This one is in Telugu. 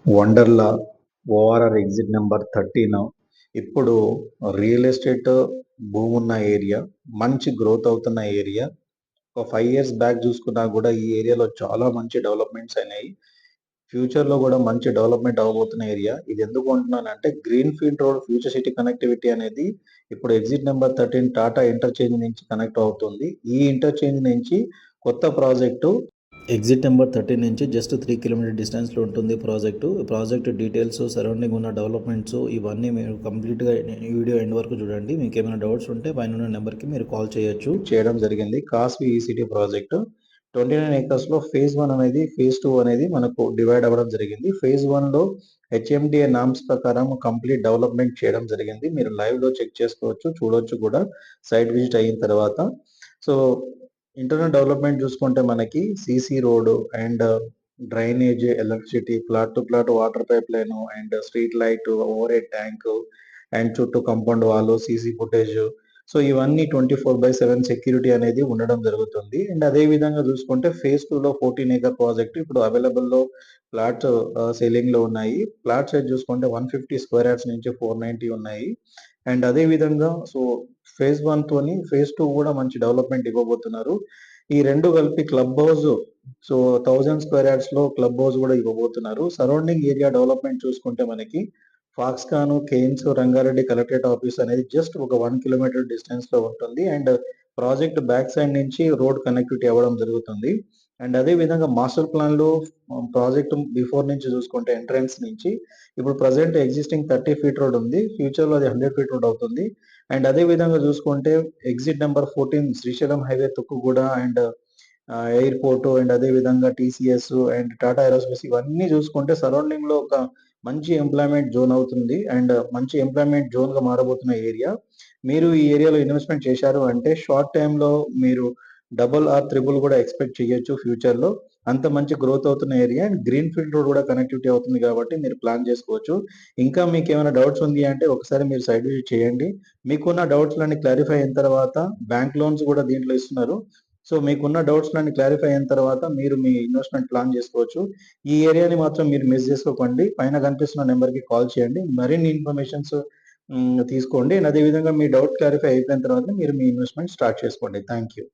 వండర్‌లా ఓఆర్ఆర్ ఎగ్జిట్ నంబర్ 13 ఇప్పుడు రియల్ ఎస్టేట్ భూమున్న ఏరియా. మంచి గ్రోత్ అవుతున్న ఏరియా. ఒక 5 ఇయర్స్ బ్యాక్ చూసుకున్నా గూడా ఈ ఏరియాలో చాలా మంచి డెవలప్‌మెంట్స్ అయినాయి. ఫ్యూచర్‌లో గూడా మంచి డెవలప్‌మెంట్ అవ్వబోతున్న ఏరియా. ఇది ఎందుకు అంటున్నానంటే green field road future city connectivity అనేది ఇప్పుడు ఎగ్జిట్ నంబర్ 13 టాటా ఇంటర్చేంజ్ నుంచి కనెక్ట్ అవుతుంది. ఈ ఇంటర్చేంజ్ నుంచి కొత్త ప్రాజెక్టు ఎగ్జిట్ నెంబర్ 13 నుంచి జస్ట్ 3 కిలోమీటర్ డిస్టెన్స్లో ఉంటుంది ప్రాజెక్టు డీటెయిల్స్, సరౌండింగ్ ఉన్న డెవలప్మెంట్స్ ఇవన్నీ మీరు కంప్లీట్గా ఈ వీడియో ఎండ్ వరకు చూడండి. మీకు ఏమైనా డౌట్స్ ఉంటే పైన ఉన్న నెంబర్కి మీరు కాల్ చేయడం జరిగింది. కాస్వి ఈసీటీ ప్రాజెక్టు 29 ఏకర్స్లో ఫేజ్ 1 అనేది, ఫేజ్ 2 అనేది మనకు డివైడ్ అవ్వడం జరిగింది. ఫేజ్ 1లో హెచ్ఎండిఏ నామ్స్ ప్రకారం కంప్లీట్ డెవలప్మెంట్ చేయడం జరిగింది. మీరు లైవ్లో చెక్ చేసుకోవచ్చు, చూడొచ్చు కూడా సైట్ విజిట్ అయిన తర్వాత. సో ఇంటర్నల్ డెవలప్మెంట్ చూసుకుంటే మనకి CC road and drainage, electricity, plot to plot water pipeline and street light, overhead tank and చుట్టూ compound wall, CC footage. So ఇవన్నీ 24/7 సెక్యూరిటీ అనేది ఉండడం జరుగుతుంది. అండ్ అదే విధంగా చూసుకుంటే ఫేజ్ 2లో 14 ఏకర్ ప్రాజెక్ట్ ఇప్పుడు అవైలబుల్లో ప్లాట్ సేలింగ్ లో ఉన్నాయి. ప్లాట్ సైజ్ చూసుకుంటే 150 స్క్వేర్ యార్డ్స్ నుంచి 490 ఉన్నాయి. అండ్ అదే విధంగా సో ఫేజ్ 1 తోని ఫేజ్ 2 కూడా మంచి డెవలప్మెంట్ ఇవ్వబోతున్నారు. ఈ రెండు కలిపి club house so 1000 square yards లో క్లబ్ హౌస్ కూడా ఇవ్వబోతున్నారు. సరౌండింగ్ ఏరియా డెవలప్మెంట్ చూసుకుంటే మనకి ఫాక్స్కాన్, కేమ్స్, రంగారెడ్డి కలెక్టరేట్ ఆఫీస్ అనేది జస్ట్ ఒక 1 కిలోమీటర్ డిస్టెన్స్ లో ఉంటుంది. అండ్ ప్రాజెక్ట్ బ్యాక్ సైడ్ నుంచి రోడ్ కనెక్టివిటీ అవ్వడం జరుగుతుంది. అండ్ అదే విధంగా మాస్టర్ ప్లాన్ లో ప్రాజెక్ట్ బిఫోర్ నుంచి చూసుకుంటే ఎంట్రన్స్ నుంచి ఇప్పుడు ప్రజెంట్ ఎగ్జిస్టింగ్ 30 ఫీట్ రోడ్ ఉంది. ఫ్యూచర్ లో అది 100 ఫీట్ రోడ్ అవుతుంది. అండ్ అదే విధంగా చూసుకుంటే exit number 14 Srisailam highway Tukkuguda and airport and అదే విధంగా టీసీఎస్ అండ్ టాటా ఏరోస్పేస్ ఇవన్నీ చూసుకుంటే సరౌండింగ్‌లో ఒక మంచి ఎంప్లాయ్‌మెంట్ జోన్ అవుతుంది. అండ్ మంచి ఎంప్లాయ్‌మెంట్ జోన్‌గా మారబోతున్న ఏరియా. మీరు ఈ ఏరియాలో ఇన్వెస్ట్‌మెంట్ చేశారు అంటే షార్ట్ టైమ్‌లో మీరు డబుల్ ఆర్ త్రిబుల్ కూడా ఎక్స్‌పెక్ట్ చేయొచ్చు ఫ్యూచర్‌లో. అంత మంచి గ్రోత్ అవుతున్న area and green field road కూడా కనెక్టివిటీ అవుతుంది కాబట్టి మీరు ప్లాన్ చేసుకోవచ్చు. ఇంకా మీకేమైనా డౌట్స్ ఉంది అంటే ఒకసారి మీరు సైట్ విజిట్ చేయండి. మీకున్న డౌట్స్‌లన్నీ క్లారిఫై అయిన తర్వాత బ్యాంక్ లోన్స్ కూడా దీంట్లో ఇస్తున్నారు. సో మీకున్న డౌట్స్‌లన్నీ క్లారిఫై అయిన తర్వాత మీరు మీ ఇన్వెస్ట్‌మెంట్ ప్లాన్ చేసుకోవచ్చు. ఈ ఏరియాని మాత్రం మీరు మిస్ చేసుకోకండి. పైన కనిపిస్తున్న నంబర్‌కి కాల్ చేయండి. మరిన్ని ఇన్ఫర్మేషన్స్ తీసుకోండి. అండ్ అదే విధంగా మీ డౌట్ క్లారిఫై అయిపోయిన తర్వాత మీరు మీ ఇన్వెస్ట్‌మెంట్ స్టార్ట్ చేసుకోండి. Thank you.